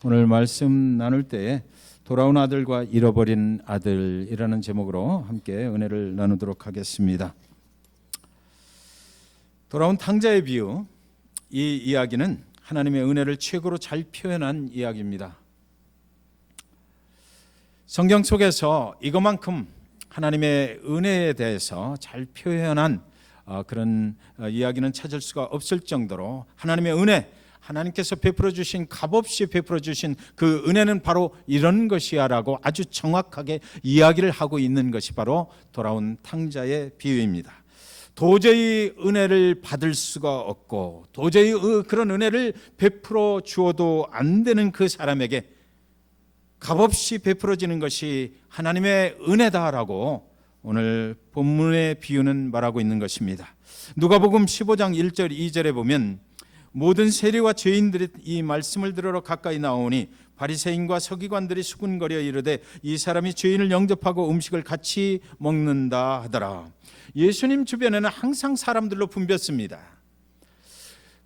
오늘 말씀 나눌 때에 돌아온 아들과 잃어버린 아들이라는 제목으로 함께 은혜를 나누도록 하겠습니다. 돌아온 탕자의 비유, 이 이야기는 하나님의 은혜를 최고로 잘 표현한 이야기입니다. 성경 속에서 이것만큼 하나님의 은혜에 대해서 잘 표현한 그런 이야기는 찾을 수가 없을 정도로 하나님의 은혜, 하나님께서 베풀어 주신, 값없이 베풀어 주신 그 은혜는 바로 이런 것이야 라고 아주 정확하게 이야기를 하고 있는 것이 바로 돌아온 탕자의 비유입니다. 도저히 은혜를 받을 수가 없고 도저히 그런 은혜를 베풀어 주어도 안 되는 그 사람에게 값없이 베풀어지는 것이 하나님의 은혜다라고 오늘 본문의 비유는 말하고 있는 것입니다. 누가복음 15장 1절 2절에 보면 모든 세리와 죄인들이 이 말씀을 들으러 가까이 나오니 바리새인과 서기관들이 수군거려 이르되 이 사람이 죄인을 영접하고 음식을 같이 먹는다 하더라. 예수님 주변에는 항상 사람들로 붐볐습니다.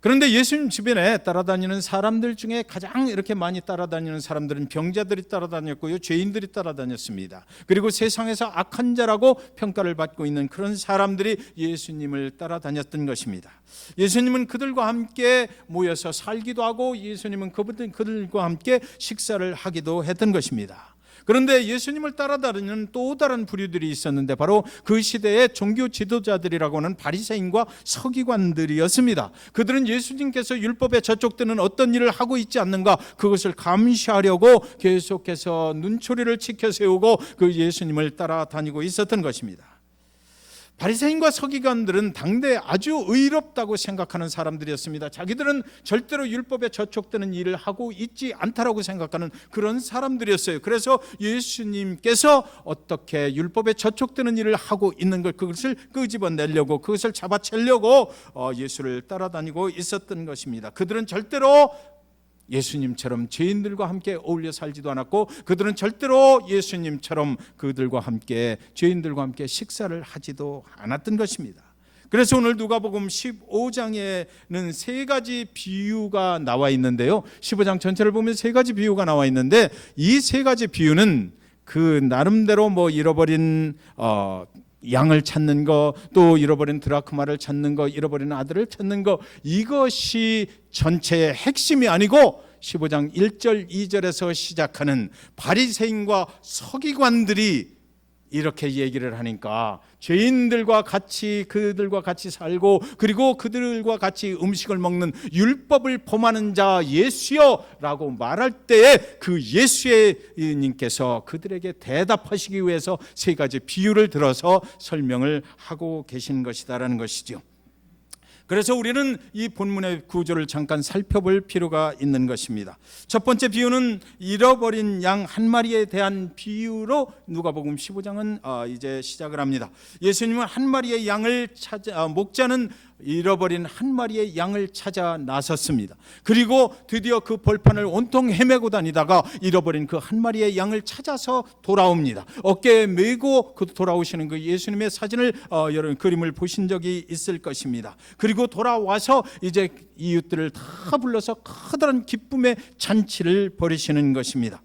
그런데 예수님 주변에 따라다니는 사람들 중에 가장 이렇게 많이 따라다니는 사람들은 병자들이 따라다녔고요, 죄인들이 따라다녔습니다. 그리고 세상에서 악한 자라고 평가를 받고 있는 그런 사람들이 예수님을 따라다녔던 것입니다. 예수님은 그들과 함께 모여서 살기도 하고 예수님은 그들과 함께 식사를 하기도 했던 것입니다. 그런데 예수님을 따라다니는 또 다른 부류들이 있었는데 바로 그 시대의 종교 지도자들이라고 하는 바리새인과 서기관들이었습니다. 그들은 예수님께서 율법에 저촉되는 어떤 일을 하고 있지 않는가 그것을 감시하려고 계속해서 눈초리를 치켜세우고 그 예수님을 따라다니고 있었던 것입니다. 바리새인과 서기관들은 당대 아주 의롭다고 생각하는 사람들이었습니다. 자기들은 절대로 율법에 저촉되는 일을 하고 있지 않다라고 생각하는 그런 사람들이었어요. 그래서 예수님께서 어떻게 율법에 저촉되는 일을 하고 있는 걸 그것을 끄집어내려고 그것을 잡아채려고 예수를 따라다니고 있었던 것입니다. 그들은 절대로 예수님처럼 죄인들과 함께 어울려 살지도 않았고 그들은 절대로 예수님처럼 그들과 함께 죄인들과 함께 식사를 하지도 않았던 것입니다. 그래서 오늘 누가복음 15장에는 세 가지 비유가 나와 있는데요, 15장 전체를 보면 세 가지 비유가 나와 있는데 이 세 가지 비유는 그 나름대로 잃어버린 양을 찾는 거, 또 잃어버린 드라크마를 찾는 거, 잃어버린 아들을 찾는 거, 이것이 전체의 핵심이 아니고 15장 1절 2절에서 시작하는 바리새인과 서기관들이 이렇게 얘기를 하니까 죄인들과 같이 그들과 같이 살고 그리고 그들과 같이 음식을 먹는 율법을 범하는 자 예수여 라고 말할 때에 그 예수님께서 그들에게 대답하시기 위해서 세 가지 비유를 들어서 설명을 하고 계신 것이다라는 것이죠. 그래서 우리는 이 본문의 구조를 잠깐 살펴볼 필요가 있는 것입니다. 첫 번째 비유는 잃어버린 양 한 마리에 대한 비유로 누가복음 15장은 이제 시작을 합니다. 예수님은 한 마리의 양을 목자는 잃어버린 한 마리의 양을 찾아 나섰습니다. 그리고 드디어 그 벌판을 온통 헤매고 다니다가 잃어버린 그 한 마리의 양을 찾아서 돌아옵니다. 어깨에 메고 돌아오시는 그 예수님의 사진을 여러분 그림을 보신 적이 있을 것입니다. 그리고 돌아와서 이제 이웃들을 다 불러서 커다란 기쁨의 잔치를 벌이시는 것입니다.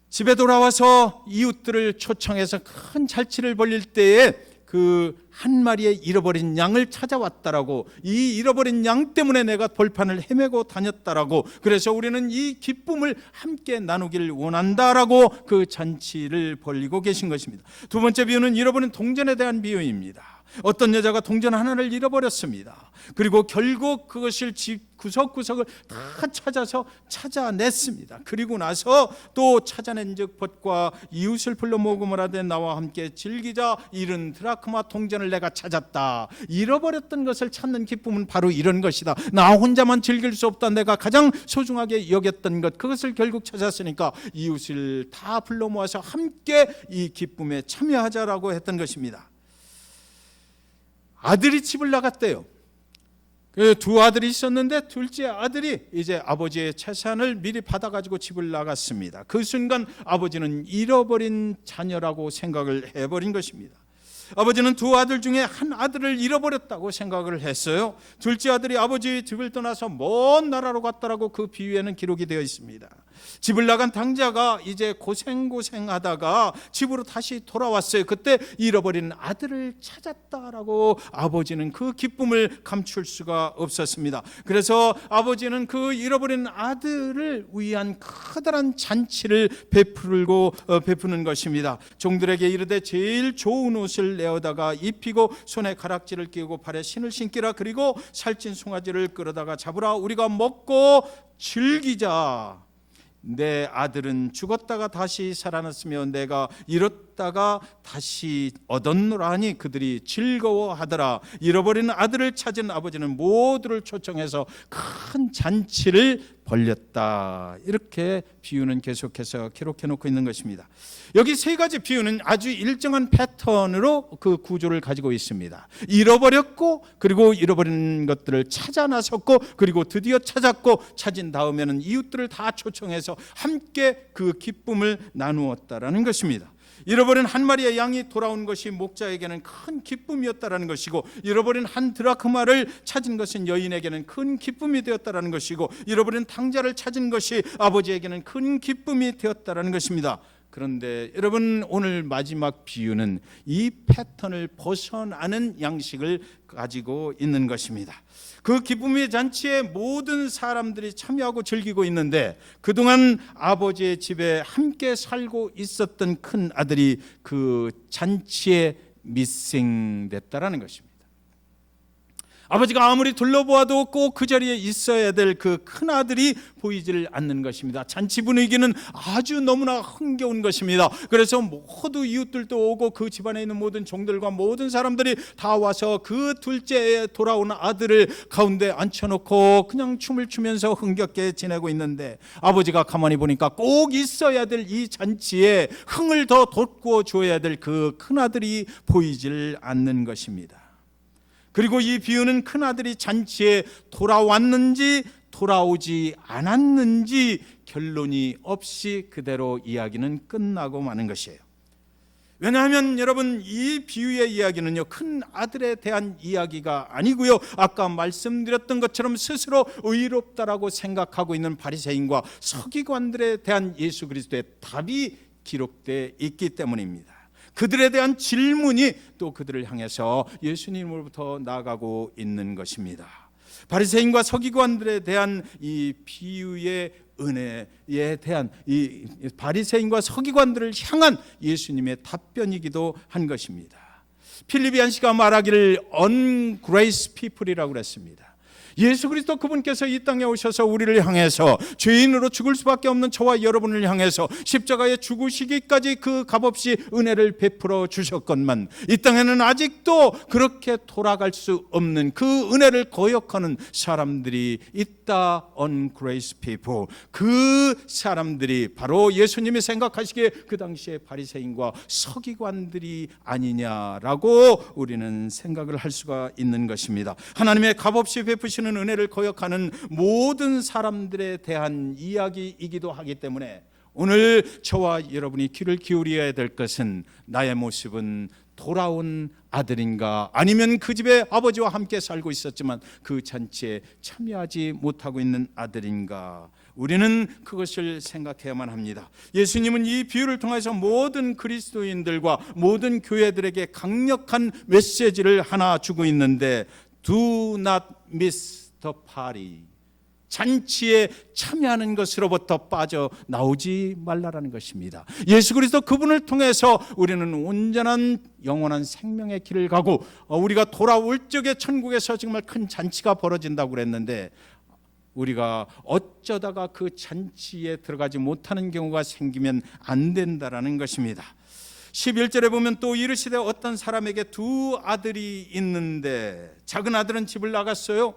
집에 돌아와서 이웃들을 초청해서 큰 잔치를 벌일 때에 그 한 마리의 잃어버린 양을 찾아왔다라고, 이 잃어버린 양 때문에 내가 벌판을 헤매고 다녔다라고, 그래서 우리는 이 기쁨을 함께 나누기를 원한다라고 그 잔치를 벌이고 계신 것입니다. 두 번째 비유는 잃어버린 동전에 대한 비유입니다. 어떤 여자가 동전 하나를 잃어버렸습니다. 그리고 결국 그것을 집 구석구석을 다 찾아서 찾아냈습니다. 그리고 나서 또 찾아낸 즉 벗과 이웃을 불러 모금을 하되 나와 함께 즐기자, 잃은 드라크마 동전을 내가 찾았다. 잃어버렸던 것을 찾는 기쁨은 바로 이런 것이다. 나 혼자만 즐길 수 없다. 내가 가장 소중하게 여겼던 것, 그것을 결국 찾았으니까 이웃을 다 불러 모아서 함께 이 기쁨에 참여하자라고 했던 것입니다. 아들이 집을 나갔대요. 두 아들이 있었는데 둘째 아들이 이제 아버지의 재산을 미리 받아가지고 집을 나갔습니다. 그 순간 아버지는 잃어버린 자녀라고 생각을 해버린 것입니다. 아버지는 두 아들 중에 한 아들을 잃어버렸다고 생각을 했어요. 둘째 아들이 아버지의 집을 떠나서 먼 나라로 갔다라고 그 비유에는 기록이 되어 있습니다. 집을 나간 당자가 이제 고생하다가 집으로 다시 돌아왔어요. 그때 잃어버린 아들을 찾았다라고 아버지는 그 기쁨을 감출 수가 없었습니다. 그래서 아버지는 그 잃어버린 아들을 위한 커다란 잔치를 베푸는 것입니다. 종들에게 이르되 제일 좋은 옷을 내어다가 입히고 손에 가락지를 끼우고 발에 신을 신기라. 그리고 살찐 송아지를 끌어다가 잡으라. 우리가 먹고 즐기자. 내 아들은 죽었다가 다시 살아났으며 내가 잃었다가 다시 얻었노라 하니 그들이 즐거워하더라. 잃어버린 아들을 찾은 아버지는 모두를 초청해서 큰 잔치를 벌렸다. 이렇게 비유는 계속해서 기록해 놓고 있는 것입니다. 여기 세 가지 비유는 아주 일정한 패턴으로 그 구조를 가지고 있습니다. 잃어버렸고, 그리고 잃어버린 것들을 찾아 나섰고, 그리고 드디어 찾았고, 찾은 다음에는 이웃들을 다 초청해서 함께 그 기쁨을 나누었다라는 것입니다. 잃어버린 한 마리의 양이 돌아온 것이 목자에게는 큰 기쁨이었다라는 것이고, 잃어버린 한 드라크마를 찾은 것은 여인에게는 큰 기쁨이 되었다라는 것이고, 잃어버린 탕자를 찾은 것이 아버지에게는 큰 기쁨이 되었다라는 것입니다. 그런데 여러분, 오늘 마지막 비유는 이 패턴을 벗어나는 양식을 가지고 있는 것입니다. 그 기쁨의 잔치에 모든 사람들이 참여하고 즐기고 있는데, 그동안 아버지의 집에 함께 살고 있었던 큰 아들이 그 잔치에 미싱됐다라는 것입니다. 아버지가 아무리 둘러보아도 꼭 그 자리에 있어야 될 그 큰 아들이 보이질 않는 것입니다. 잔치 분위기는 아주 너무나 흥겨운 것입니다. 그래서 모두 이웃들도 오고 그 집안에 있는 모든 종들과 모든 사람들이 다 와서 그 둘째에 돌아온 아들을 가운데 앉혀놓고 그냥 춤을 추면서 흥겹게 지내고 있는데, 아버지가 가만히 보니까 꼭 있어야 될 이 잔치에 흥을 더 돋구어 줘야 될 그 큰 아들이 보이질 않는 것입니다. 그리고 이 비유는 큰아들이 잔치에 돌아왔는지 돌아오지 않았는지 결론이 없이 그대로 이야기는 끝나고 마는 것이에요. 왜냐하면 여러분, 이 비유의 이야기는요, 큰 아들에 대한 이야기가 아니고요, 아까 말씀드렸던 것처럼 스스로 의롭다라고 생각하고 있는 바리새인과 서기관들에 대한 예수 그리스도의 답이 기록되어 있기 때문입니다. 그들에 대한 질문이 또 그들을 향해서 예수님으로부터 나아가고 있는 것입니다. 바리새인과 서기관들에 대한 이 비유의 은혜에 대한 이 바리새인과 서기관들을 향한 예수님의 답변이기도 한 것입니다. 필립 얀시가 말하기를 ungrace people이라고 그랬습니다. 예수 그리스도 그분께서 이 땅에 오셔서 우리를 향해서, 죄인으로 죽을 수밖에 없는 저와 여러분을 향해서 십자가에 죽으시기까지 그 값없이 은혜를 베풀어 주셨건만, 이 땅에는 아직도 그렇게 돌아갈 수 없는 그 은혜를 거역하는 사람들이 있다. ungrace people. 그 사람들이 바로 예수님이 생각하시기에 그 당시에 바리새인과 서기관들이 아니냐라고 우리는 생각을 할 수가 있는 것입니다. 하나님의 값없이 베푸신 은혜를 거역하는 모든 사람들에 대한 이야기이기도 하기 때문에, 오늘 저와 여러분이 귀를 기울여야 될 것은, 나의 모습은 돌아온 아들인가, 아니면 그 집에 아버지와 함께 살고 있었지만 그 잔치에 참여하지 못하고 있는 아들인가, 우리는 그것을 생각해야만 합니다. 예수님은 이 비유를 통해서 모든 그리스도인들과 모든 교회들에게 강력한 메시지를 하나 주고 있는데, Do not miss the party. 잔치에 참여하는 것으로부터 빠져나오지 말라라는 것입니다. 예수 그리스도 그분을 통해서 우리는 온전한 영원한 생명의 길을 가고, 우리가 돌아올 적에 천국에서 정말 큰 잔치가 벌어진다고 그랬는데, 우리가 어쩌다가 그 잔치에 들어가지 못하는 경우가 생기면 안 된다라는 것입니다. 11절에 보면 또 이르시되 어떤 사람에게 두 아들이 있는데, 작은 아들은 집을 나갔어요.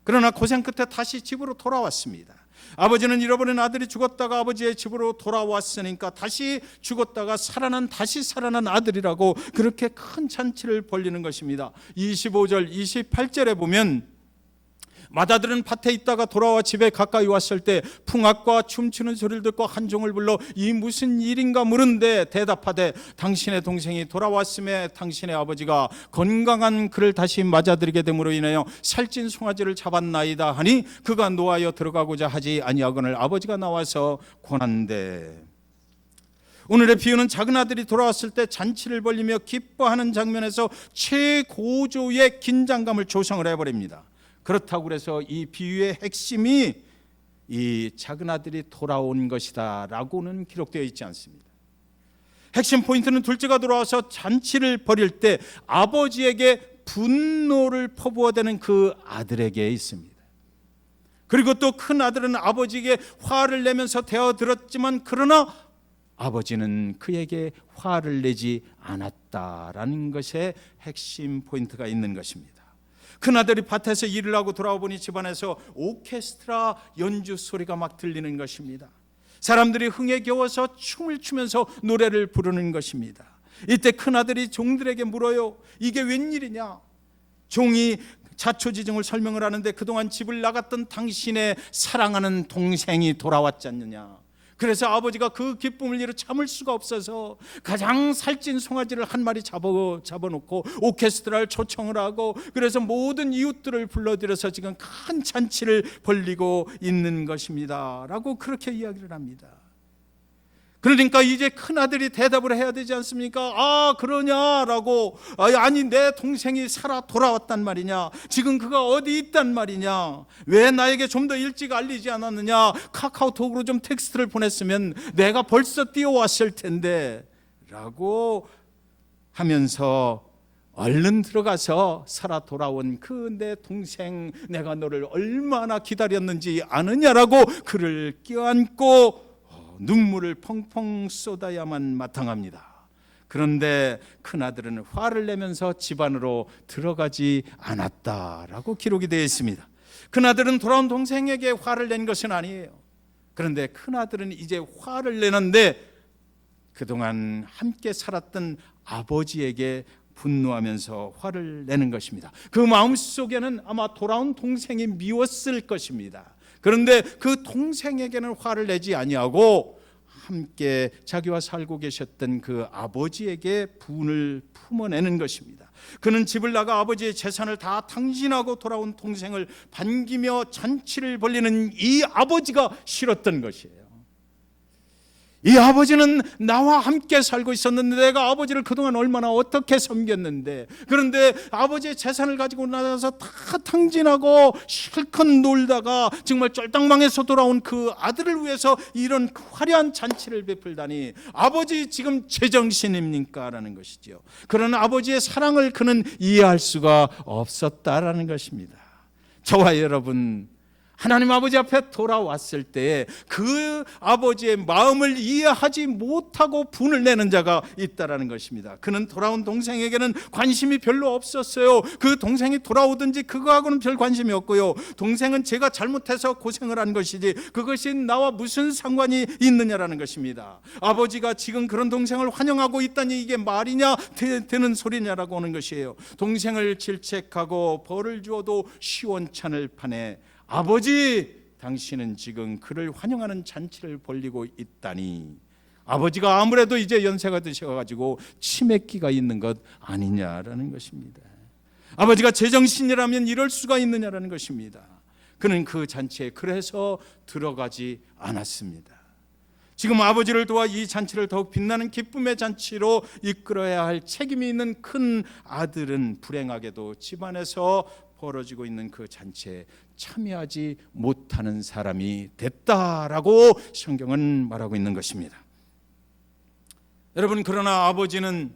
그러나 고생 끝에 다시 집으로 돌아왔습니다. 아버지는 잃어버린 아들이 죽었다가 아버지의 집으로 돌아왔으니까 다시 죽었다가 다시 살아난 아들이라고 그렇게 큰 잔치를 벌리는 것입니다. 25절 28절에 보면 맏아들은 밭에 있다가 돌아와 집에 가까이 왔을 때 풍악과 춤추는 소리를 듣고 한 종을 불러 이 무슨 일인가 물은데 대답하되 당신의 동생이 돌아왔음에 당신의 아버지가 건강한 그를 다시 맞아들이게 됨으로 인하여 살찐 송아지를 잡았나이다 하니 그가 노하여 들어가고자 하지 아니하거늘 아버지가 나와서 권한대. 오늘의 비유는 작은 아들이 돌아왔을 때 잔치를 벌리며 기뻐하는 장면에서 최고조의 긴장감을 조성을 해버립니다. 그렇다고 그래서 이 비유의 핵심이 이 작은 아들이 돌아온 것이다 라고는 기록되어 있지 않습니다. 핵심 포인트는 둘째가 돌아와서 잔치를 벌일 때 아버지에게 분노를 퍼부어대는 그 아들에게 있습니다. 그리고 또 큰 아들은 아버지에게 화를 내면서 대어들었지만 그러나 아버지는 그에게 화를 내지 않았다라는 것에 핵심 포인트가 있는 것입니다. 큰아들이 밭에서 일을 하고 돌아와 보니 집안에서 오케스트라 연주 소리가 막 들리는 것입니다. 사람들이 흥에 겨워서 춤을 추면서 노래를 부르는 것입니다. 이때 큰아들이 종들에게 물어요. 이게 웬일이냐? 종이 자초지종을 설명을 하는데 그동안 집을 나갔던 당신의 사랑하는 동생이 돌아왔지 않느냐. 그래서 아버지가 그 기쁨을 이루 참을 수가 없어서 가장 살찐 송아지를 한 마리 잡아놓고 오케스트라를 초청을 하고 그래서 모든 이웃들을 불러들여서 지금 큰 잔치를 벌리고 있는 것입니다 라고 그렇게 이야기를 합니다. 그러니까 이제 큰아들이 대답을 해야 되지 않습니까? 아 그러냐라고. 아니 내 동생이 살아 돌아왔단 말이냐, 지금 그가 어디 있단 말이냐, 왜 나에게 좀 더 일찍 알리지 않았느냐, 카카오톡으로 좀 텍스트를 보냈으면 내가 벌써 뛰어왔을 텐데 라고 하면서 얼른 들어가서 살아 돌아온 그 내 동생, 내가 너를 얼마나 기다렸는지 아느냐라고 그를 껴안고 눈물을 펑펑 쏟아야만 마땅합니다. 그런데 큰아들은 화를 내면서 집 안으로 들어가지 않았다라고 기록이 되어 있습니다. 큰아들은 돌아온 동생에게 화를 낸 것은 아니에요. 그런데 큰아들은 이제 화를 내는데 그동안 함께 살았던 아버지에게 분노하면서 화를 내는 것입니다. 그 마음속에는 아마 돌아온 동생이 미웠을 것입니다. 그런데 그 동생에게는 화를 내지 아니하고 함께 자기와 살고 계셨던 그 아버지에게 분을 품어내는 것입니다. 그는 집을 나가 아버지의 재산을 다 탕진하고 돌아온 동생을 반기며 잔치를 벌리는 이 아버지가 싫었던 것이에요. 이 아버지는 나와 함께 살고 있었는데 내가 아버지를 그동안 얼마나 어떻게 섬겼는데, 그런데 아버지의 재산을 가지고 나서 다 탕진하고 실컷 놀다가 정말 쫄딱망해서 돌아온 그 아들을 위해서 이런 화려한 잔치를 베풀다니 아버지 지금 제정신입니까? 라는 것이죠. 그러나 아버지의 사랑을 그는 이해할 수가 없었다라는 것입니다. 저와 여러분, 하나님 아버지 앞에 돌아왔을 때 그 아버지의 마음을 이해하지 못하고 분을 내는 자가 있다라는 것입니다. 그는 돌아온 동생에게는 관심이 별로 없었어요. 그 동생이 돌아오든지 그거하고는 별 관심이 없고요. 동생은 제가 잘못해서 고생을 한 것이지 그것이 나와 무슨 상관이 있느냐라는 것입니다. 아버지가 지금 그런 동생을 환영하고 있다니 이게 말이냐 되는 소리냐라고 하는 것이에요. 동생을 질책하고 벌을 주어도 시원찮을 판에 아버지, 당신은 지금 그를 환영하는 잔치를 벌리고 있다니 아버지가 아무래도 이제 연세가 드셔가지고 치매기가 있는 것 아니냐라는 것입니다. 아버지가 제정신이라면 이럴 수가 있느냐라는 것입니다. 그는 그 잔치에 그래서 들어가지 않았습니다. 지금 아버지를 도와 이 잔치를 더욱 빛나는 기쁨의 잔치로 이끌어야 할 책임이 있는 큰 아들은 불행하게도 집안에서 벌어지고 있는 그 잔치에 참여하지 못하는 사람이 됐다라고 성경은 말하고 있는 것입니다. 여러분, 그러나 아버지는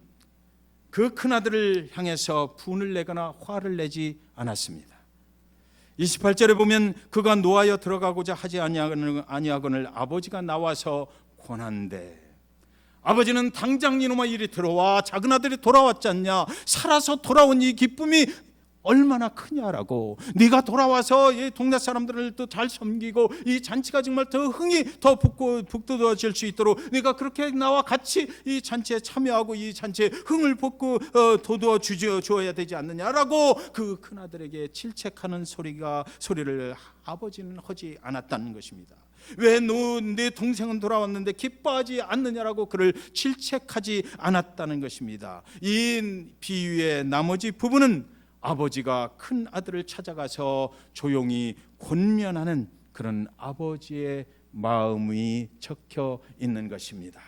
그 큰아들을 향해서 분을 내거나 화를 내지 않았습니다. 28절에 보면 그가 노하여 들어가고자 하지 아니하거늘 아버지가 나와서 권한대. 아버지는 당장 이놈아 이리 들어와, 작은 아들이 돌아왔지 않냐, 살아서 돌아온 이 기쁨이 얼마나 크냐라고, 네가 돌아와서 이 동네 사람들을 또 잘 섬기고 이 잔치가 정말 더 흥이 더 북돋아질 수 있도록 네가 그렇게 나와 같이 이 잔치에 참여하고 이 잔치에 흥을 돋워 주어야 되지 않느냐라고 그 큰아들에게 질책하는 소리를 아버지는 하지 않았다는 것입니다. 왜 내 동생은 돌아왔는데 기뻐하지 않느냐라고 그를 질책하지 않았다는 것입니다. 이 비유의 나머지 부분은 아버지가 큰 아들을 찾아가서 조용히 권면하는 그런 아버지의 마음이 적혀 있는 것입니다.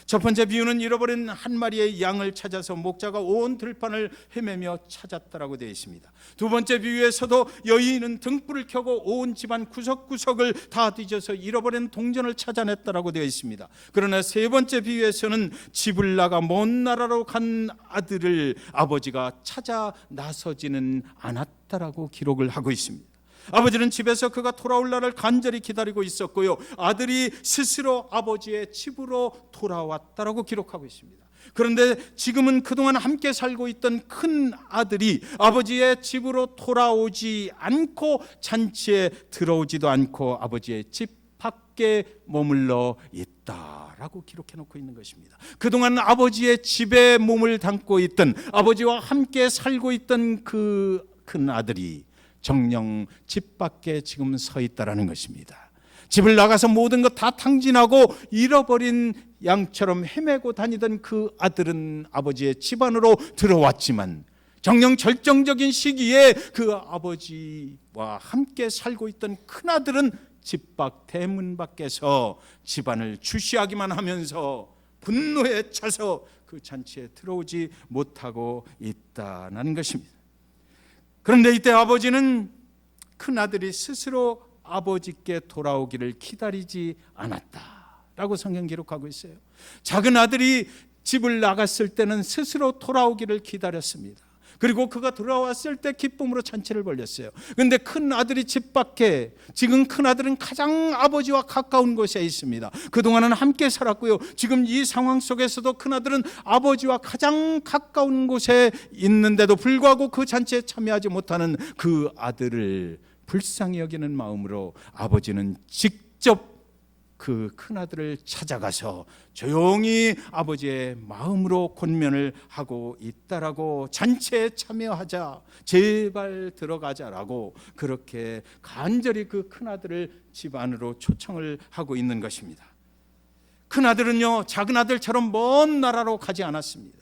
첫 번째 비유는 잃어버린 한 마리의 양을 찾아서 목자가 온 들판을 헤매며 찾았다라고 되어 있습니다. 두 번째 비유에서도 여인은 등불을 켜고 온 집안 구석구석을 다 뒤져서 잃어버린 동전을 찾아냈다라고 되어 있습니다. 그러나 세 번째 비유에서는 집을 나가 먼 나라로 간 아들을 아버지가 찾아 나서지는 않았다라고 기록을 하고 있습니다. 아버지는 집에서 그가 돌아올 날을 간절히 기다리고 있었고요, 아들이 스스로 아버지의 집으로 돌아왔다라고 기록하고 있습니다. 그런데 지금은 그동안 함께 살고 있던 큰 아들이 아버지의 집으로 돌아오지 않고 잔치에 들어오지도 않고 아버지의 집 밖에 머물러 있다라고 기록해 놓고 있는 것입니다. 그동안 아버지의 집에 몸을 담고 있던, 아버지와 함께 살고 있던 그 큰 아들이 정녕 집 밖에 지금 서 있다라는 것입니다. 집을 나가서 모든 것 다 탕진하고 잃어버린 양처럼 헤매고 다니던 그 아들은 아버지의 집 안으로 들어왔지만 정녕 절정적인 시기에 그 아버지와 함께 살고 있던 큰아들은 집 밖 대문 밖에서 집안을 주시하기만 하면서 분노에 차서 그 잔치에 들어오지 못하고 있다는 것입니다. 그런데 이때 아버지는 큰아들이 스스로 아버지께 돌아오기를 기다리지 않았다라고 성경 기록하고 있어요. 작은 아들이 집을 나갔을 때는 스스로 돌아오기를 기다렸습니다. 그리고 그가 돌아왔을 때 기쁨으로 잔치를 벌였어요. 그런데 큰 아들이 집 밖에, 지금 큰 아들은 가장 아버지와 가까운 곳에 있습니다. 그동안은 함께 살았고요, 지금 이 상황 속에서도 큰 아들은 아버지와 가장 가까운 곳에 있는데도 불구하고 그 잔치에 참여하지 못하는 그 아들을 불쌍히 여기는 마음으로 아버지는 직접 그 큰아들을 찾아가서 조용히 아버지의 마음으로 권면을 하고 있다라고, 잔치에 참여하자, 제발 들어가자라고 그렇게 간절히 그 큰아들을 집 안으로 초청을 하고 있는 것입니다. 큰아들은요, 작은 아들처럼 먼 나라로 가지 않았습니다.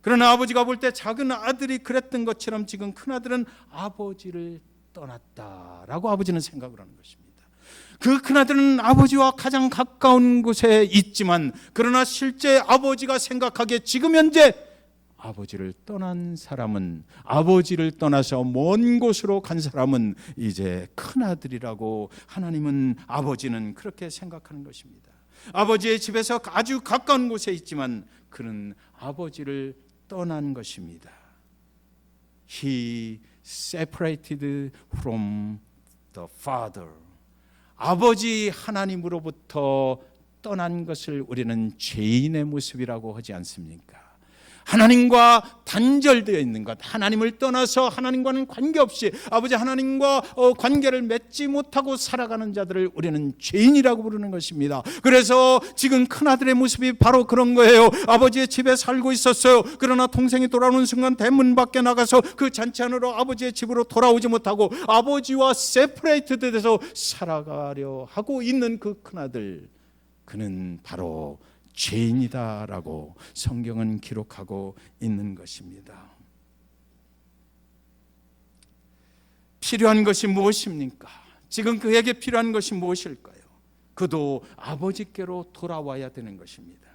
그러나 아버지가 볼 때 작은 아들이 그랬던 것처럼 지금 큰아들은 아버지를 떠났다라고 아버지는 생각을 하는 것입니다. 그 큰아들은 아버지와 가장 가까운 곳에 있지만, 그러나 실제 아버지가 생각하기에 지금 현재 아버지를 떠난 사람은, 아버지를 떠나서 먼 곳으로 간 사람은 이제 큰아들이라고 하나님은, 아버지는 그렇게 생각하는 것입니다. 아버지의 집에서 아주 가까운 곳에 있지만 그는 아버지를 떠난 것입니다. He separated from the Father. 아버지 하나님으로부터 떠난 것을 우리는 죄인의 모습이라고 하지 않습니까? 하나님과 단절되어 있는 것, 하나님을 떠나서 하나님과는 관계없이 아버지 하나님과 관계를 맺지 못하고 살아가는 자들을 우리는 죄인이라고 부르는 것입니다. 그래서 지금 큰아들의 모습이 바로 그런 거예요. 아버지의 집에 살고 있었어요. 그러나 동생이 돌아오는 순간 대문 밖에 나가서 그 잔치 안으로 아버지의 집으로 돌아오지 못하고 아버지와 세퍼레이트 돼서 살아가려 하고 있는 그 큰아들, 그는 바로 죄인이다라고 성경은 기록하고 있는 것입니다. 필요한 것이 무엇입니까? 지금 그에게 필요한 것이 무엇일까요? 그도 아버지께로 돌아와야 되는 것입니다.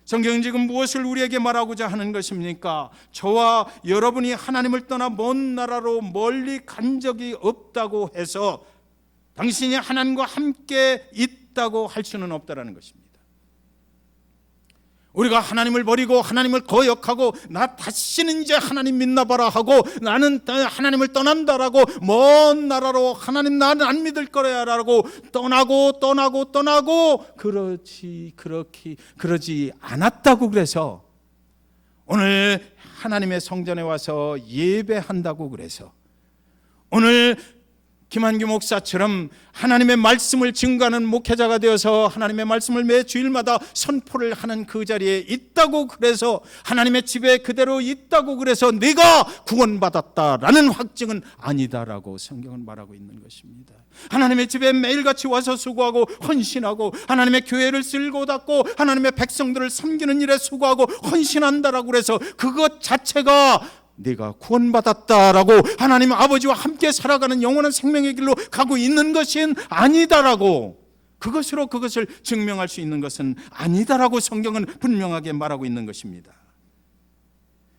성경은 지금 무엇을 우리에게 말하고자 하는 것입니까? 저와 여러분이 하나님을 떠나 먼 나라로 멀리 간 적이 없다고 해서 당신이 하나님과 함께 있다고 할 수는 없다라는 것입니다. 우리가 하나님을 버리고 하나님을 거역하고 나 다시는 이제 하나님 믿나 봐라 하고 나는 하나님을 떠난다라고 먼 나라로 하나님 나는 안 믿을 거라라고 떠나고 그러지 않았다고 그래서 오늘 하나님의 성전에 와서 예배한다고 그래서, 오늘 김한규 목사처럼 하나님의 말씀을 증거하는 목회자가 되어서 하나님의 말씀을 매 주일마다 선포를 하는 그 자리에 있다고 그래서, 하나님의 집에 그대로 있다고 그래서 내가 구원받았다라는 확증은 아니다라고 성경은 말하고 있는 것입니다. 하나님의 집에 매일같이 와서 수고하고 헌신하고 하나님의 교회를 쓸고 닦고 하나님의 백성들을 섬기는 일에 수고하고 헌신한다라고 그래서 그것 자체가 네가 구원받았다라고 하나님 아버지와 함께 살아가는 영원한 생명의 길로 가고 있는 것은 아니다라고, 그것으로 그것을 증명할 수 있는 것은 아니다라고 성경은 분명하게 말하고 있는 것입니다.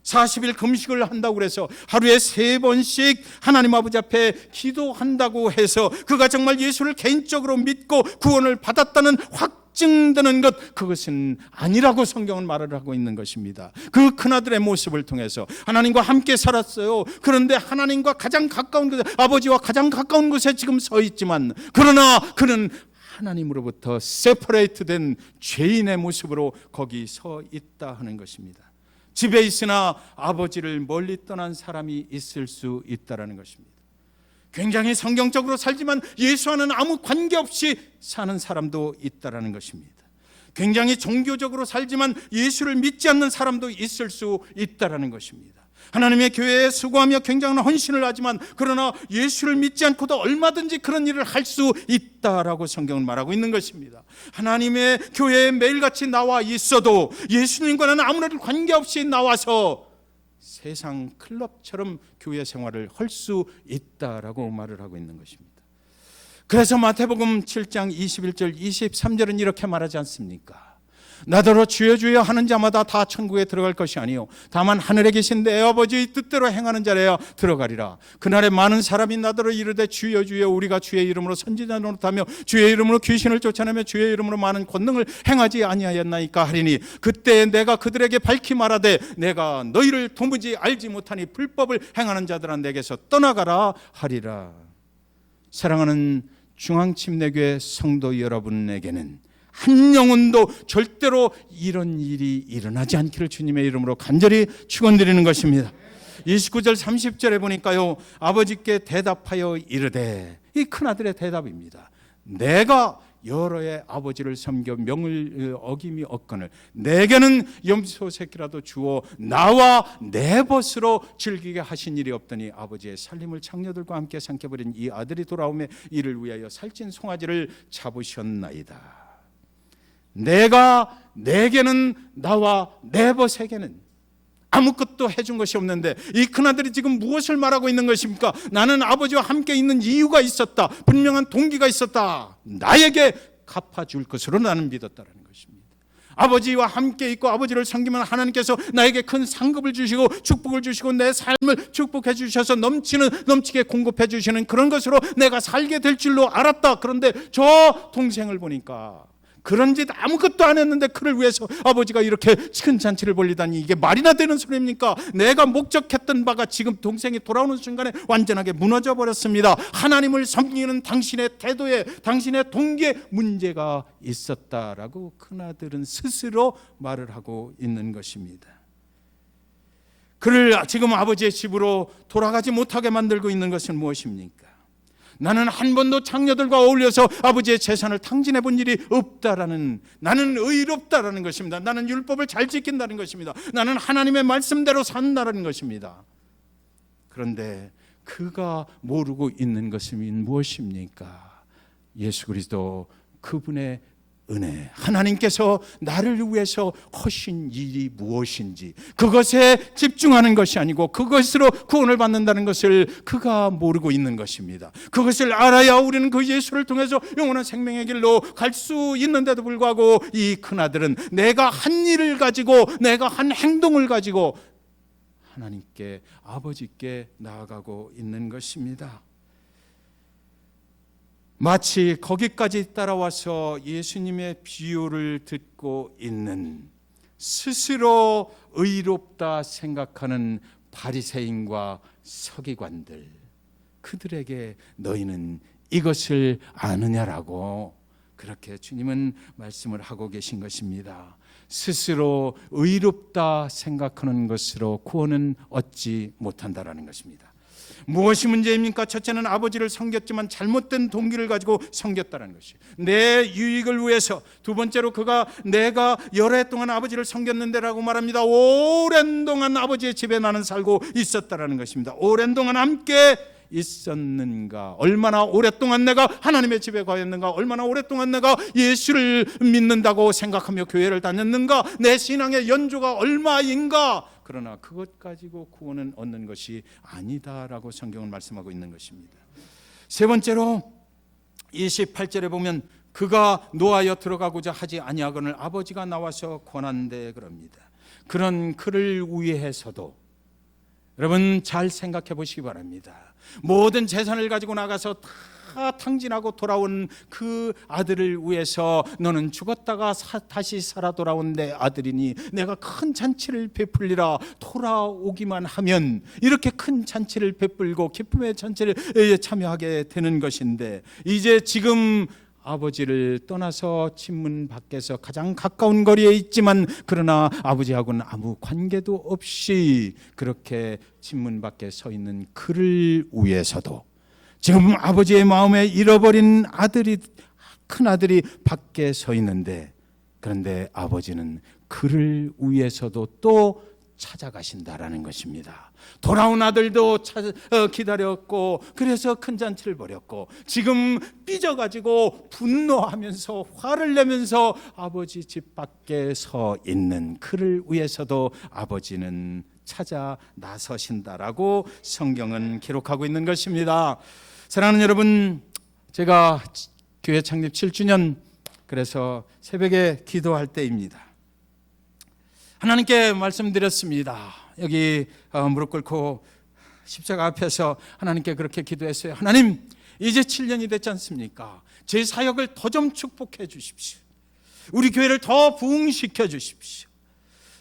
40일 금식을 한다고 해서 하루에 3번씩 하나님 아버지 앞에 기도한다고 해서 그가 정말 예수를 개인적으로 믿고 구원을 받았다는 확증되는 것, 그것은 아니라고 성경은 말을 하고 있는 것입니다. 그 큰아들의 모습을 통해서 하나님과 함께 살았어요. 그런데 하나님과 가장 가까운 곳에, 아버지와 가장 가까운 곳에 지금 서 있지만, 그러나 그는 하나님으로부터 세퍼레이트된 죄인의 모습으로 거기 서 있다 하는 것입니다. 집에 있으나 아버지를 멀리 떠난 사람이 있을 수 있다는 것입니다. 굉장히 성경적으로 살지만 예수와는 아무 관계없이 사는 사람도 있다는 것입니다. 굉장히 종교적으로 살지만 예수를 믿지 않는 사람도 있을 수 있다는 것입니다. 하나님의 교회에 수고하며 굉장한 헌신을 하지만 그러나 예수를 믿지 않고도 얼마든지 그런 일을 할 수 있다라고 성경은 말하고 있는 것입니다. 하나님의 교회에 매일같이 나와 있어도 예수님과는 아무런 관계없이 나와서 세상 클럽처럼 교회 생활을 할 수 있다라고 말을 하고 있는 것입니다. 그래서 마태복음 7장 21절 23절은 이렇게 말하지 않습니까? 나더러 주여 주여 하는 자마다 다 천국에 들어갈 것이 아니요 다만 하늘에 계신 내 아버지의 뜻대로 행하는 자라야 들어가리라. 그날에 많은 사람이 나더러 이르되 주여 주여 우리가 주의 이름으로 선지자 노릇하며 주의 이름으로 귀신을 쫓아내며 주의 이름으로 많은 권능을 행하지 아니하였나이까 하리니 그때 내가 그들에게 밝히 말하되 내가 너희를 도무지 알지 못하니 불법을 행하는 자들아 내게서 떠나가라 하리라. 사랑하는 중앙침례교회 성도 여러분에게는 한 영혼도 절대로 이런 일이 일어나지 않기를 주님의 이름으로 간절히 축원드리는 것입니다. 29절 30절에 보니까요, 아버지께 대답하여 이르되, 이 큰아들의 대답입니다. 내가 여러의 아버지를 섬겨 명을 어김이 없거늘 내게는 염소 새끼라도 주어 나와 내 벗으로 즐기게 하신 일이 없더니 아버지의 살림을 장녀들과 함께 삼켜버린 이 아들이 돌아오매 이를 위하여 살찐 송아지를 잡으셨나이다. 내게는 나와 내 벗에게는 아무것도 해준 것이 없는데 이 큰아들이 지금 무엇을 말하고 있는 것입니까? 나는 아버지와 함께 있는 이유가 있었다. 분명한 동기가 있었다. 나에게 갚아줄 것으로 나는 믿었다는 것입니다. 아버지와 함께 있고 아버지를 섬기면 하나님께서 나에게 큰 상급을 주시고 축복을 주시고 내 삶을 축복해 주셔서 넘치게 공급해 주시는 그런 것으로 내가 살게 될 줄로 알았다. 그런데 저 동생을 보니까 그런 짓 아무것도 안 했는데 그를 위해서 아버지가 이렇게 큰 잔치를 벌리다니 이게 말이나 되는 소리입니까? 내가 목적했던 바가 지금 동생이 돌아오는 순간에 완전하게 무너져 버렸습니다. 하나님을 섬기는 당신의 태도에, 당신의 동기에 문제가 있었다라고 큰아들은 스스로 말을 하고 있는 것입니다. 그를 지금 아버지의 집으로 돌아가지 못하게 만들고 있는 것은 무엇입니까? 나는 한 번도 장녀들과 어울려서 아버지의 재산을 탕진해 본 일이 없다라는, 나는 의롭다라는 것입니다. 나는 율법을 잘 지킨다는 것입니다. 나는 하나님의 말씀대로 산다는 것입니다. 그런데 그가 모르고 있는 것은 무엇입니까? 예수 그리스도 그분의 은혜, 하나님께서 나를 위해서 하신 일이 무엇인지 그것에 집중하는 것이 아니고 그것으로 구원을 받는다는 것을 그가 모르고 있는 것입니다. 그것을 알아야 우리는 그 예수를 통해서 영원한 생명의 길로 갈 수 있는데도 불구하고 이 큰아들은 내가 한 일을 가지고, 내가 한 행동을 가지고 하나님께, 아버지께 나아가고 있는 것입니다. 마치 거기까지 따라와서 예수님의 비유를 듣고 있는, 스스로 의롭다 생각하는 바리새인과 서기관들, 그들에게 너희는 이것을 아느냐라고 그렇게 주님은 말씀을 하고 계신 것입니다. 스스로 의롭다 생각하는 것으로 구원은 얻지 못한다라는 것입니다. 무엇이 문제입니까? 첫째는 아버지를 섬겼지만 잘못된 동기를 가지고 섬겼다는 것이에요. 내 유익을 위해서. 두 번째로 내가 여러 해 동안 아버지를 섬겼는데라고 말합니다. 오랜 동안 아버지의 집에 나는 살고 있었다라는 것입니다. 오랜 동안 함께 있었는가? 얼마나 오랫동안 내가 하나님의 집에 가였는가? 얼마나 오랫동안 내가 예수를 믿는다고 생각하며 교회를 다녔는가? 내 신앙의 연조가 얼마인가? 그러나 그것 가지고 구원은 얻는 것이 아니다라고 성경은 말씀하고 있는 것입니다. 세 번째로 28절에 보면 그가 노하여 들어가고자 하지 아니하거늘 아버지가 나와서 권한대 그럽니다. 그런 그를 위해서도 여러분 잘 생각해 보시기 바랍니다. 모든 재산을 가지고 나가서 다 탕진하고 돌아온 그 아들을 위해서 너는 죽었다가 다시 살아 돌아온 내 아들이니 내가 큰 잔치를 베풀리라 돌아오기만 하면 이렇게 큰 잔치를 베풀고 기쁨의 잔치를 참여하게 되는 것인데 이제 지금 아버지를 떠나서 집문 밖에서 가장 가까운 거리에 있지만 그러나 아버지하고는 아무 관계도 없이 그렇게 집문 밖에 서 있는 그를 위해서도 지금 아버지의 마음에 잃어버린 큰 아들이 밖에 서 있는데 그런데 아버지는 그를 위해서도 또 찾아가신다라는 것입니다. 돌아온 아들도 기다렸고 그래서 큰 잔치를 벌였고 지금 삐져가지고 분노하면서 화를 내면서 아버지 집 밖에 서 있는 그를 위해서도 아버지는 찾아 나서신다라고 성경은 기록하고 있는 것입니다. 사랑하는 여러분, 제가 교회 창립 7주년 그래서 새벽에 기도할 때입니다. 하나님께 말씀드렸습니다. 여기 무릎 꿇고 십자가 앞에서 하나님께 그렇게 기도했어요. 하나님, 이제 7년이 됐지 않습니까? 제 사역을 더 좀 축복해 주십시오. 우리 교회를 더 부흥시켜 주십시오.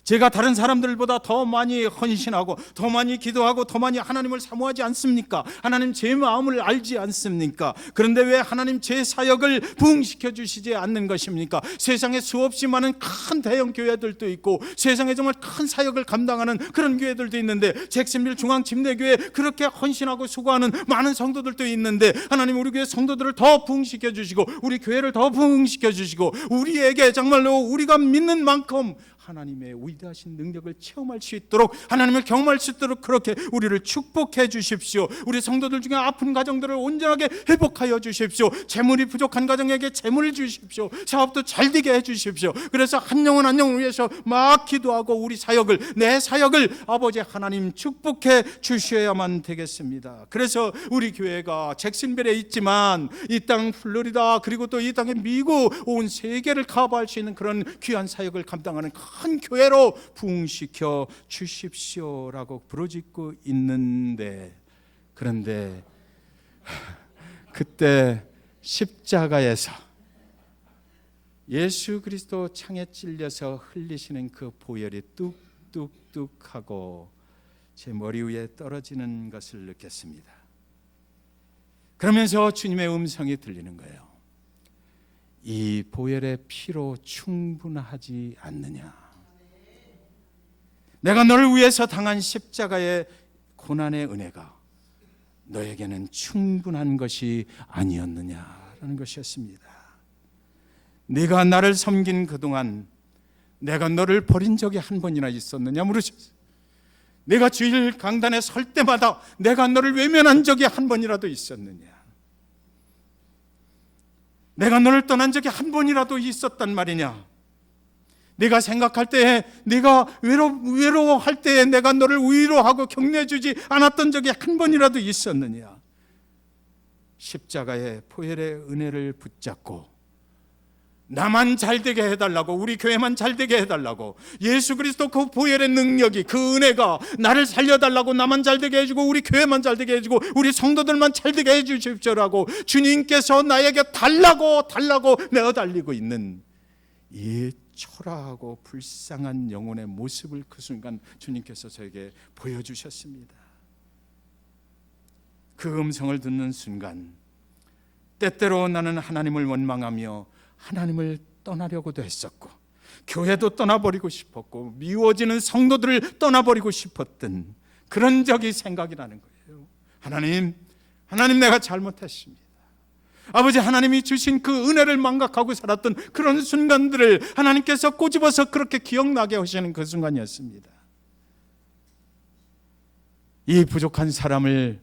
제가 다른 사람들보다 더 많이 헌신하고 더 많이 기도하고 더 많이 하나님을 사모하지 않습니까? 하나님 제 마음을 알지 않습니까? 그런데 왜 하나님 제 사역을 부흥시켜 주시지 않는 것입니까? 세상에 수없이 많은 큰 대형 교회들도 있고 세상에 정말 큰 사역을 감당하는 그런 교회들도 있는데 잭슨빌 중앙침례교회 그렇게 헌신하고 수고하는 많은 성도들도 있는데 하나님 우리 교회 성도들을 더 부흥시켜 주시고 우리 교회를 더 부흥시켜 주시고 우리에게 정말로 우리가 믿는 만큼 하나님의 위대하신 능력을 체험할 수 있도록 하나님을 경험할 수 있도록 그렇게 우리를 축복해 주십시오. 우리 성도들 중에 아픈 가정들을 온전하게 회복하여 주십시오. 재물이 부족한 가정에게 재물을 주십시오. 사업도 잘 되게 해 주십시오. 그래서 한 영혼 한 영혼을 위해서 막 기도하고 우리 사역을 내 사역을 아버지 하나님 축복해 주셔야만 되겠습니다. 그래서 우리 교회가 잭슨빌에 있지만 이 땅 플로리다 그리고 또 이 땅의 미국 온 세계를 커버할 수 있는 그런 귀한 사역을 감당하는 큰 교회로 부흥시켜 주십시오라고 부르짖고 있는데 그런데 그때 십자가에서 예수 그리스도 창에 찔려서 흘리시는 그 보혈이 뚝뚝뚝하고 제 머리 위에 떨어지는 것을 느꼈습니다. 그러면서 주님의 음성이 들리는 거예요. 이 보혈의 피로 충분하지 않느냐? 내가 너를 위해서 당한 십자가의 고난의 은혜가 너에게는 충분한 것이 아니었느냐라는 것이었습니다. 네가 나를 섬긴 그동안 내가 너를 버린 적이 한 번이나 있었느냐 물으셨어요. 내가 주일 강단에 설 때마다 내가 너를 외면한 적이 한 번이라도 있었느냐? 내가 너를 떠난 적이 한 번이라도 있었단 말이냐? 내가 생각할 때에 내가 외로워할 때에 내가 너를 위로하고 격려해주지 않았던 적이 한 번이라도 있었느냐? 십자가의 보혈의 은혜를 붙잡고 나만 잘되게 해달라고 우리 교회만 잘되게 해달라고 예수 그리스도 그 보혈의 능력이 그 은혜가 나를 살려달라고 나만 잘되게 해주고 우리 교회만 잘되게 해주고 우리 성도들만 잘되게 해주십시오라고 주님께서 나에게 달라고 내어달리고 있는 이 초라하고 불쌍한 영혼의 모습을 그 순간 주님께서 저에게 보여주셨습니다. 그 음성을 듣는 순간 때때로 나는 하나님을 원망하며 하나님을 떠나려고도 했었고, 교회도 떠나버리고 싶었고, 미워지는 성도들을 떠나버리고 싶었던 그런 적이 생각이 나는 거예요. 하나님 내가 잘못했습니다. 아버지, 하나님이 주신 그 은혜를 망각하고 살았던 그런 순간들을 하나님께서 꼬집어서 그렇게 기억나게 하시는 그 순간이었습니다. 이 부족한 사람을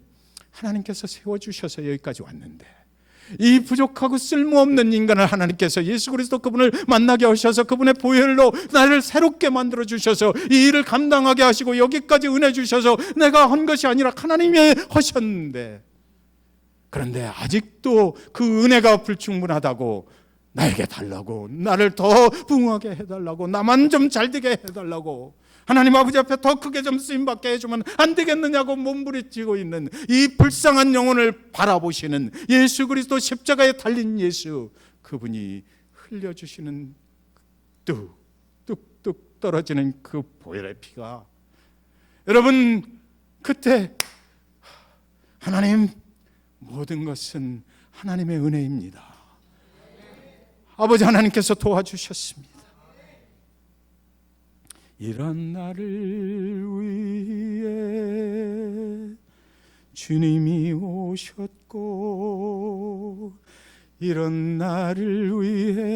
하나님께서 세워주셔서 여기까지 왔는데, 이 부족하고 쓸모없는 인간을 하나님께서 예수 그리스도 그분을 만나게 하셔서 그분의 보혈로 나를 새롭게 만들어 주셔서 이 일을 감당하게 하시고 여기까지 은혜 주셔서 내가 한 것이 아니라 하나님이 하셨는데, 그런데 아직도 그 은혜가 불충분하다고 나에게 달라고, 나를 더 부흥하게 해달라고, 나만 좀 잘되게 해달라고, 하나님 아버지 앞에 더 크게 좀 쓰임받게 해주면 안 되겠느냐고 몸부림치고 있는 이 불쌍한 영혼을 바라보시는 예수 그리스도, 십자가에 달린 예수, 그분이 흘려주시는 뚝뚝뚝 떨어지는 그 보혈의 피가, 여러분, 그때 하나님, 모든 것은 하나님의 은혜입니다. 아버지 하나님께서 도와주셨습니다. 이런 나를 위해 주님이 오셨고, 이런 나를 위해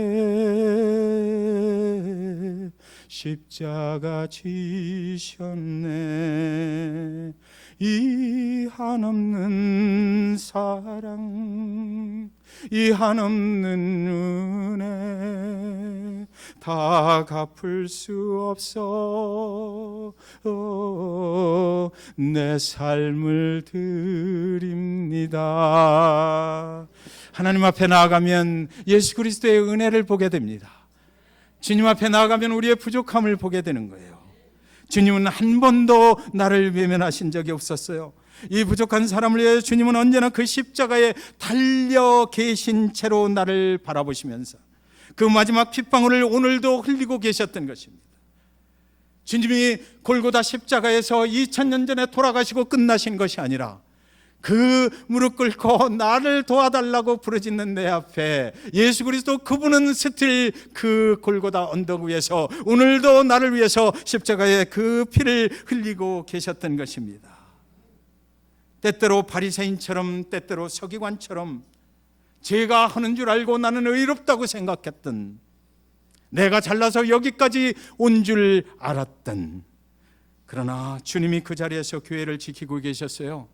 십자가 지셨네. 이 한없는 사랑, 이 한없는 은혜 다 갚을 수 없어 내 삶을 드립니다. 하나님 앞에 나아가면 예수 그리스도의 은혜를 보게 됩니다. 주님 앞에 나아가면 우리의 부족함을 보게 되는 거예요. 주님은 한 번도 나를 외면하신 적이 없었어요. 이 부족한 사람을 위해 주님은 언제나 그 십자가에 달려 계신 채로 나를 바라보시면서 그 마지막 핏방울을 오늘도 흘리고 계셨던 것입니다. 주님이 골고다 십자가에서 2000년 전에 돌아가시고 끝나신 것이 아니라 그 무릎 꿇고 나를 도와달라고 부르짖는 내 앞에 예수 그리스도 그분은 스틸 그 골고다 언덕 위에서 오늘도 나를 위해서 십자가에 그 피를 흘리고 계셨던 것입니다. 때때로 바리새인처럼, 때때로 서기관처럼 제가 하는 줄 알고 나는 의롭다고 생각했던, 내가 잘나서 여기까지 온 줄 알았던, 그러나 주님이 그 자리에서 교회를 지키고 계셨어요.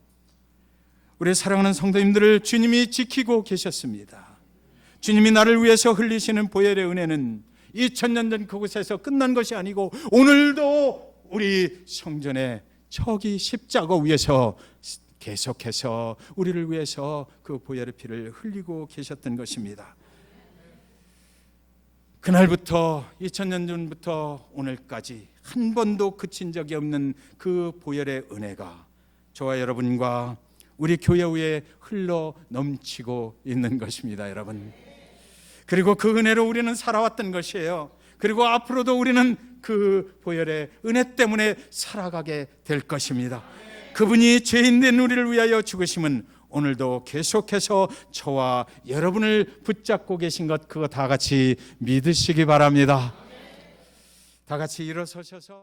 우리 사랑하는 성도님들을 주님이 지키고 계셨습니다. 주님이 나를 위해서 흘리시는 보혈의 은혜는 2000년 전 그곳에서 끝난 것이 아니고 오늘도 우리 성전의 저기 십자가 위에서 계속해서 우리를 위해서 그 보혈의 피를 흘리고 계셨던 것입니다. 그날부터 2000년 전부터 오늘까지 한 번도 그친 적이 없는 그 보혈의 은혜가 저와 여러분과 우리 교회 위에 흘러 넘치고 있는 것입니다, 여러분. 그리고 그 은혜로 우리는 살아왔던 것이에요. 그리고 앞으로도 우리는 그 보혈의 은혜 때문에 살아가게 될 것입니다. 그분이 죄인된 우리를 위하여 죽으심은 오늘도 계속해서 저와 여러분을 붙잡고 계신 것, 그거 다 같이 믿으시기 바랍니다. 다 같이 일어서셔서